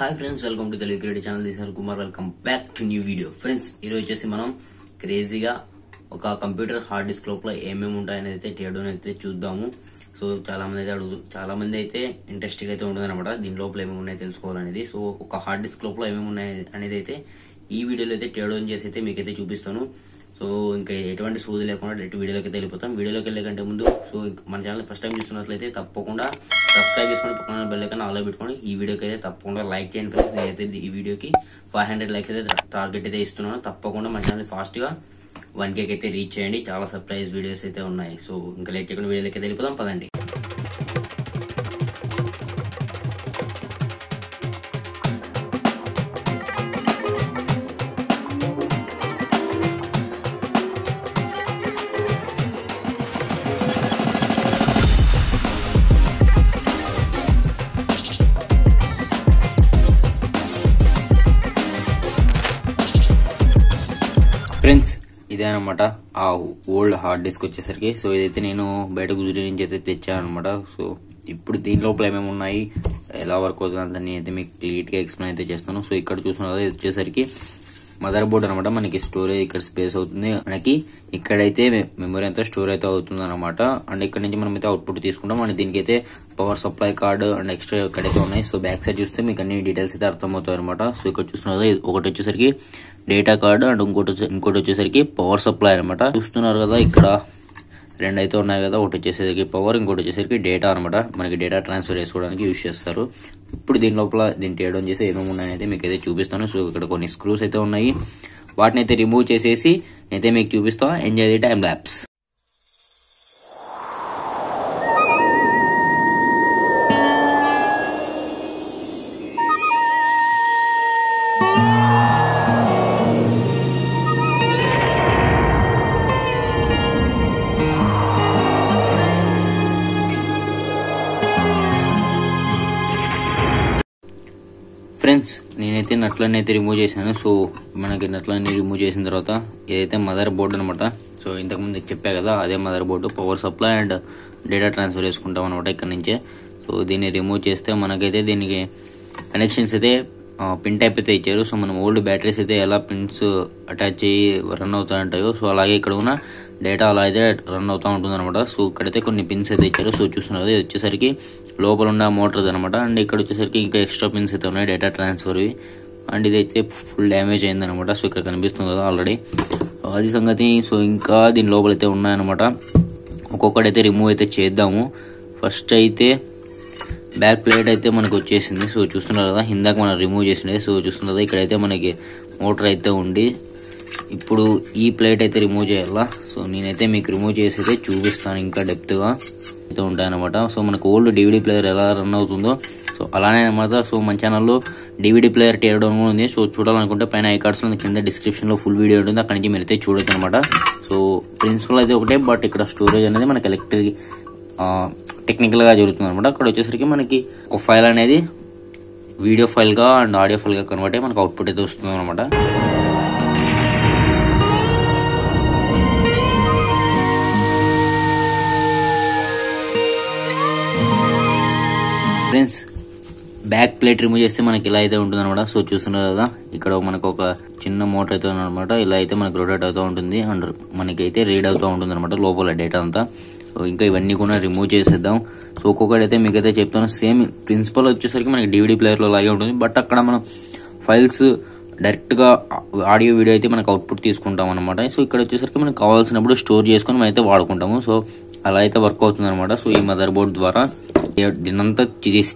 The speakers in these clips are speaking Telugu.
Hi friends, welcome to Telugu creative channel. This R Kumar. Welcome back to new video. Friends, ఈరోజు వచ్చేసి మనం క్రేజీగా ఒక కంప్యూటర్ హార్డ్ డిస్క్ లోపల ఏమేమి ఉంటాయని అయితే టేడోని అయితే చూద్దాము. సో చాలా మంది అయితే ఇంట్రెస్టింగ్ అయితే ఉంటుంది అనమాట, దీని లోపల ఏమేమి ఉన్నాయో తెలుసుకోవాలనేది. సో ఒక హార్డ్ డిస్క్ లోపల ఏమేమి ఉన్నాయి అనేది అయితే ఈ వీడియోలో అయితే టేడోని చేసి అయితే మీకైతే చూపిస్తాను. సో ఇంకా ఎటువంటి సోది లేకుండా డైరెక్ట్ వీడియోలోకి అయితే వెళ్ళిపోతాం. వీడియోలోకి వెళ్ళే కంటే ముందు సో మన ఛానల్ ఫస్ట్ టైం చూస్తున్నట్లయితే తప్పకుండా సబ్స్క్రైబ్ చేసుకొని పక్కన బెల్ ఐకాన్ ఆల్ పెట్టుకొని ఈ వీడియోకి అయితే తప్పకుండా లైక్ చేయండి ఫ్రెండ్స్. నేనైతే ఈ వీడియోకి 500 లైక్స్ అయితే టార్గెట్ అయితే ఇస్తున్నాను. తప్పకుండా మన ఛానల్ ఫాస్ట్ గా 1K అయితే రీచ్ చేయండి. చాలా సర్ప్రైజ్ వీడియోస్ అయితే ఉన్నాయి. సో ఇంకా లైక్ చేయకుండా వీడియోలోకి అయితే వెళ్ళిపోతాం, పదండి. ఫ్రెండ్స్, ఇదే అనమాట ఆ ఓల్డ్ హార్డ్ డిస్క్ వచ్చేసరికి. సో ఇదైతే నేను బయట గుజరీ నుంచి అయితే తెచ్చాను అనమాట. సో ఇప్పుడు దీని లోపల ఏమేమి ఉన్నాయి, ఎలా వర్క్ అవుతుంది అని అయితే మీకు క్లియర్ గా ఎక్స్ప్లెయిన్ అయితే చేస్తాను. సో ఇక్కడ చూస్తున్నారు ఇది వచ్చేసరికి మదర్ బోర్డ్ అనమాట. మనకి స్టోరేజ్ ఇక్కడ స్పేస్ అవుతుంది, మనకి ఇక్కడైతే మెమరీ అంతా స్టోర్ అయితే అవుతుంది అనమాట. అండ్ ఇక్కడ నుంచి మనం అయితే అవుట్పుట్ తీసుకుంటాం. అండ్ దీనికైతే power supply card and extra ఇక్కడైతే ఉన్నాయి. సో బ్యాక్ సైడ్ చూస్తే మీకు అన్ని డీటెయిల్స్ అయితే అర్థమవుతాయి అనమాట. సో ఇక్కడ చూస్తున్నారు ఒకటి వచ్చేసరికి డేటా కార్డు అండ్ ఇంకోటి వచ్చేసరికి పవర్ సప్లై అనమాట. చూస్తున్నారు కదా, ఇక్కడ రెండు అయితే ఉన్నాయి కదా, ఒకటి వచ్చేసరికి పవర్, ఇంకోటి వచ్చేసరికి డేటా అనమాట. మనకి డేటా ట్రాన్స్ఫర్ చేసుకోవడానికి యూజ్ చేస్తారు. ఇప్పుడు దీని లోపల దీన్ని చేయడం చేసి ఏమేమి ఉన్నాయని అయితే మీకు అయితే చూపిస్తాను. సో ఇక్కడ కొన్ని స్క్రూస్ అయితే ఉన్నాయి, వాటిని అయితే రిమూవ్ చేసేసి అయితే మీకు చూపిస్తాను. Enjoy the time lapse. Friends, నేనైతే నట్లన్నీ అయితే రిమూవ్ చేశాను. సో మనకి నట్లన్నీ రిమూవ్ చేసిన తర్వాత ఏదైతే మదర్ బోర్డు అనమాట. సో ఇంతకుముందు చెప్పా కదా, అదే mother board, power supply and data transfer చేసుకుంటాం అనమాట ఇక్కడ నుంచే. సో దీన్ని రిమూవ్ చేస్తే మనకైతే దీనికి కనెక్షన్స్ అయితే పిన్ టైప్ అయితే ఇచ్చారు. సో మనం ఓల్డ్ బ్యాటరీస్ అయితే ఎలా పిన్స్ అటాచ్ చేయి రన్ అవుతా ఉంటాయో, సో అలాగే ఇక్కడ ఉన్న డేటా అలా అయితే రన్ అవుతూ ఉంటుంది అనమాట. సో ఇక్కడైతే కొన్ని పిన్స్ అయితే ఇచ్చారు. సో చూస్తున్నారు, ఇది వచ్చేసరికి లోపల ఉన్న మోటార్స్ అనమాట. అండ్ ఇక్కడ వచ్చేసరికి ఇంకా ఎక్స్ట్రా పిన్స్ అయితే ఉన్నాయి డేటా ట్రాన్స్ఫర్. అండ్ ఇదైతే ఫుల్ డ్యామేజ్ అయింది అనమాట. సో ఇక్కడ కనిపిస్తుంది కదా ఆల్రెడీ, అది సంగతి. సో ఇంకా దీని లోపల అయితే ఉన్నాయన్నమాట. ఒక్కొక్కడైతే రిమూవ్ అయితే చేద్దాము. ఫస్ట్ అయితే బ్యాక్ ప్లేట్ అయితే మనకు వచ్చేసింది. సో చూస్తున్నారు కదా, ఇందాక మనం రిమూవ్ చేసిండే. సో చూస్తున్నారు కదా, ఇక్కడైతే మనకి మోటార్ అయితే ఉండి ఇప్పుడు ఈ ప్లేట్ అయితే రిమూవ్ చేయాలా. సో నేనైతే మీకు రిమూవ్ చేసి అయితే చూపిస్తాను, ఇంకా డెప్త్ గా అయితే ఉంటాయన్నమాట. సో మనకు ఓల్డ్ డివిడి ప్లేయర్ ఎలా రన్ అవుతుందో సో అలానే అనమాట. సో మన ఛానల్లో డివిడి ప్లేయర్ చేయడం కూడా ఉంది. సో చూడాలనుకుంటే పైన ఐ కార్డ్స్ లో కింద డిస్క్రిప్షన్ లో ఫుల్ వీడియో ఉంటుంది, అక్కడి నుంచి మీరు అయితే చూడొచ్చు అనమాట. సో ప్రిన్సిపల్ అయితే ఒకటే, బట్ ఇక్కడ స్టోరేజ్ అనేది మనకి ఎలక్ట్రిక్ టెక్నికల్ గా జరుగుతుంది అనమాట. అక్కడ వచ్చేసరికి మనకి ఒక ఫైల్ అనేది వీడియో ఫైల్ గా అండ్ ఆడియో ఫైల్ గా కన్వర్ట్ అయ్యి మనకు అవుట్పుట్ అయితే వస్తుంది అనమాట. ఫ్రెండ్స్, బ్యాక్ ప్లేట్ రిమూవ్ చేస్తే మనకి ఇలా అయితే ఉంటుంది అనమాట. సో చూస్తున్నారు కదా, ఇక్కడ మనకు ఒక చిన్న మోటార్ అయితే అనమాట. ఇలా అయితే మనకి రొటేట్ అవుతూ ఉంటుంది అండ్ మనకైతే రీడ్ అవుతూ ఉంటుంది అనమాట లోపల డేటా అంతా. సో ఇంకా ఇవన్నీ కూడా రిమూవ్ చేసేద్దాం. సో ఒక్కొక్కటి అయితే మీకైతే చెప్తాను. సేమ్ ప్రిన్సిపల్ వచ్చేసరికి మనకి డివిడి ప్లేయర్ లో లాగే ఉంటుంది, బట్ అక్కడ మనం ఫైల్స్ డైరెక్ట్ గా ఆడియో వీడియో అయితే మనకు అవుట్పుట్ తీసుకుంటాం అనమాట. సో ఇక్కడ వచ్చేసరికి మనకు కావాల్సినప్పుడు స్టోర్ చేసుకుని మనం అయితే వాడుకుంటాము. సో అలా అయితే వర్క్ అవుతుంది అనమాట. సో ఈ మదర్ బోర్డ్ ద్వారా దీన్నంతా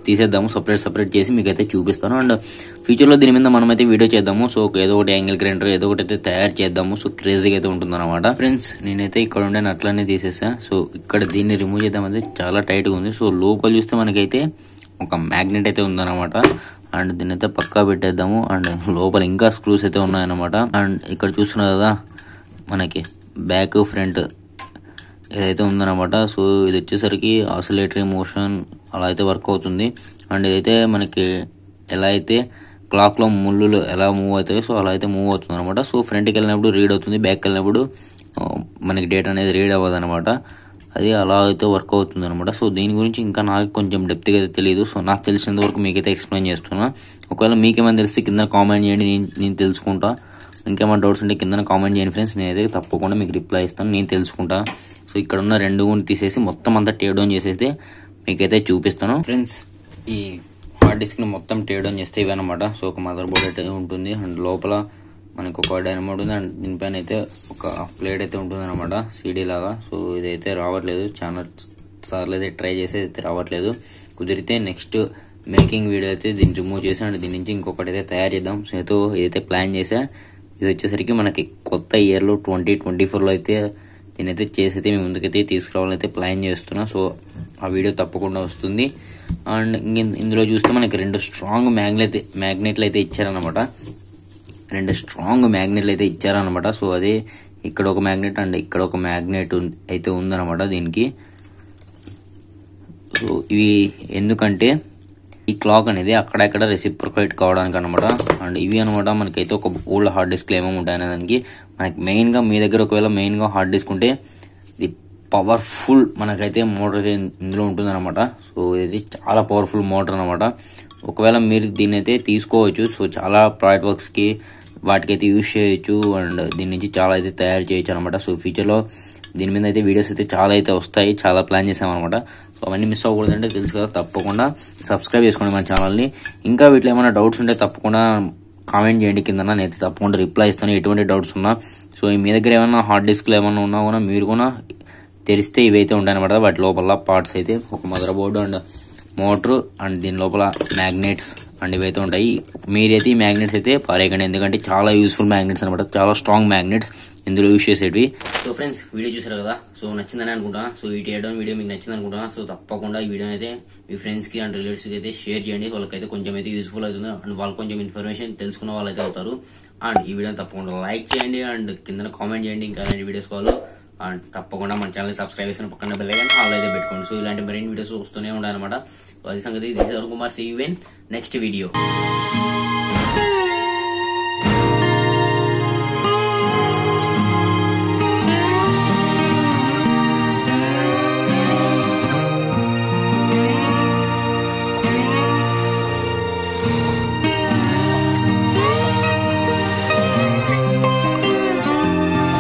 తీసేద్దాము, సపరేట్ చేసి మీకైతే చూపిస్తాను. అండ్ ఫ్యూచర్ లో దీని మీద మనం అయితే వీడియో చేద్దాము. సో ఏదో ఒకటి యాంగిల్ గ్రైండర్ ఏదో ఒకటి అయితే తయారు చేద్దాము. సో క్రేజీగా అయితే ఉంటుంది అనమాట. ఫ్రెండ్స్, నేనైతే ఇక్కడ ఉండే నట్లన్నీ తీసేసా. సో ఇక్కడ దీన్ని రిమూవ్ చేద్దామంటే చాలా టైట్ గా ఉంది. సో లోపల చూస్తే మనకైతే ఒక మ్యాగ్నెట్ అయితే ఉందన్నమాట. అండ్ దీన్ని అయితే పక్కా పెట్టేద్దాము. అండ్ లోపల ఇంకా స్క్రూస్ అయితే ఉన్నాయన్నమాట. అండ్ ఇక్కడ చూస్తున్నారు కదా, మనకి బ్యాక్ ఫ్రంట్ ఏదైతే ఉందన్నమాట. సో ఇది వచ్చేసరికి ఆసిలేటరీ మోషన్ అలా అయితే వర్క్ అవుతుంది. అండ్ ఇదైతే మనకి ఎలా అయితే క్లాక్ లో ముళ్ళు ఎలా మూవ్ అవుతాయో సో అలా అయితే మూవ్ అవుతుంది అనమాట. సో ఫ్రంట్కి వెళ్ళినప్పుడు రీడ్ అవుతుంది, బ్యాక్ వెళ్ళినప్పుడు మనకి డేటా అనేది రీడ్ అవ్వదు అనమాట. అది అలా అయితే వర్క్ అవుతుంది అనమాట. సో దీని గురించి ఇంకా నాకు కొంచెం డెప్త్గా అయితే తెలియదు. సో నాకు తెలిసినంత వరకు మీకైతే ఎక్స్ప్లెయిన్ చేస్తున్నా. ఒకవేళ మీకేమైనా తెలిస్తే కింద కామెంట్ చేయండి, నేను తెలుసుకుంటా. ఇంకేమైనా డౌట్స్ ఉంటే కింద కామెంట్ చేయండి ఫ్రెండ్స్, నేనైతే తప్పకుండా మీకు రిప్లై ఇస్తాను, నేను తెలుసుకుంటా. సో ఇక్కడ ఉన్న 2 తీసేసి మొత్తం అంతా టేప్ డౌన్ చేసేసి మీకైతే చూపిస్తాను ఫ్రెండ్స్. ఈ హార్డ్ డిస్క్ని మొత్తం టేప్ డౌన్ చేస్తే ఇవన్నమాట. సో ఒక మదర్ బోర్డ్ అయితే ఉంటుంది అండ్ లోపల మనకు ఒక డైనమోడ్ ఉంది అండ్ దీనిపైన అయితే ఒక ప్లేట్ అయితే ఉంటుంది అనమాట, సీడీ లాగా. సో ఇదైతే రావట్లేదు, చాలా సార్లు అయితే ట్రై చేసి అయితే రావట్లేదు. కుదిరితే నెక్స్ట్ మేకింగ్ వీడియో అయితే దీన్ని రిమూవ్ చేసి అండ్ దీని నుంచి ఇంకొకటి అయితే తయారు చేద్దాం. సో ఇదైతే ప్లాన్ చేసా. ఇది వచ్చేసరికి మనకి కొత్త ఇయర్లో 2024లో అయితే దీని అయితే చేసి అయితే మేము ముందుకైతే తీసుకురావాలని అయితే ప్లాన్ చేస్తున్నా. సో ఆ వీడియో తప్పకుండా వస్తుంది. అండ్ ఇందులో చూస్తే మనకి 2 స్ట్రాంగ్ మ్యాగ్నెట్లు అయితే ఇచ్చారనమాట, 2 స్ట్రాంగ్ మ్యాగ్నెట్లు అయితే ఇచ్చారనమాట. సో అదే ఇక్కడ ఒక మ్యాగ్నెట్ అండ్ ఇక్కడ ఒక మ్యాగ్నెట్ అయితే ఉందన్నమాట దీనికి. సో ఇవి ఎందుకంటే ఈ క్లాక్ అనేది అక్కడక్కడ రెసిప్రొకేట్ కావడానికి అనమాట. అండ్ ఇవి అనమాట మనకైతే ఒక ఓల్డ్ హార్డ్ డిస్క్ ఏమేమి ఉంటాయనే దానికి. మనకి మెయిన్గా మీ దగ్గర ఒకవేళ మెయిన్గా హార్డ్ డిస్క్ ఉంటే ఇది పవర్ఫుల్ మనకైతే మోటార్ అయితే ఇందులో ఉంటుంది అనమాట. సో ఇది చాలా పవర్ఫుల్ మోటార్ అనమాట. ఒకవేళ మీరు దీన్ని అయితే తీసుకోవచ్చు. సో చాలా ప్రాజెక్ట్ వర్క్స్కి వాటికైతే యూజ్ చేయొచ్చు అండ్ దీని నుంచి చాలా అయితే తయారు చేయొచ్చు అనమాట. సో ఫ్యూచర్లో దీని మీద అయితే వీడియోస్ అయితే చాలా అయితే వస్తాయి, చాలా ప్లాన్ చేసామన్నమాట. సో అవన్నీ మిస్ అవ్వకూడదంటే తెలుసు కదా, తప్పకుండా సబ్స్క్రైబ్ చేసుకోండి మన ఛానల్ని. ఇంకా వీటిలో ఏమైనా డౌట్స్ ఉంటే తప్పకుండా కామెంట్ చేయండి కింద, నేనైతే తప్పకుండా రిప్లై ఇస్తాను ఎటువంటి డౌట్స్ ఉన్నా. సో మీ దగ్గర ఏమైనా హార్డ్ డిస్క్లు ఏమైనా ఉన్నా కూడా మీరు కూడా తెరిస్తే ఇవైతే ఉంటాయన్నమాట. వాటి లోపల పార్ట్స్ అయితే ఒక mother board and motor and దీని లోపల మ్యాగ్నెట్స్ అండ్ ఇవైతే ఉంటాయి. మీరైతే ఈ మ్యాగ్నెట్స్ అయితే పారేయకండి, ఎందుకంటే చాలా యూస్ఫుల్ మ్యాగ్నెట్స్ అనమాట, చాలా స్ట్రాంగ్ మ్యాగ్నెట్స్ ఇందులో యూజ్ చేసేవి. సో ఫ్రెండ్స్ వీడియో చూసారు కదా, సో నచ్చిందని అనుకుంటా. సో ఈ టేడౌన్ వీడియో మీకు నచ్చింది అనుకుంటా. సో తప్పకుండా ఈ వీడియో అయితే మీ ఫ్రెండ్స్ కి అండ్ రిలేటివ్స్ కి అయితే షేర్ చేయండి. వాళ్ళకైతే కొంచెం అయితే యూస్ఫుల్ అవుతుంది అండ్ వాళ్ళు కొంచెం ఇన్ఫర్మేషన్ తెలుసుకున్న వాళ్ళు అయితే అవుతారు. అండ్ ఈ వీడియోని తప్పకుండా లైక్ చేయండి అండ్ కింద కామెంట్ చేయండి ఇంకా ఇలాంటి వీడియోస్ కావాలి. అండ్ తప్పకుండా మన ఛానల్ సబ్స్క్రైబ్ చేసుకుని పక్కన బెల్ ఐకాన్ ఆల్ అయితే పెట్టుకోండి. సో ఇలాంటి మరిన్ని వీడియోస్ వస్తూనే ఉంటాయన్నమాట. సో అది సంగతి. This is Arun Kumar. See you in next video.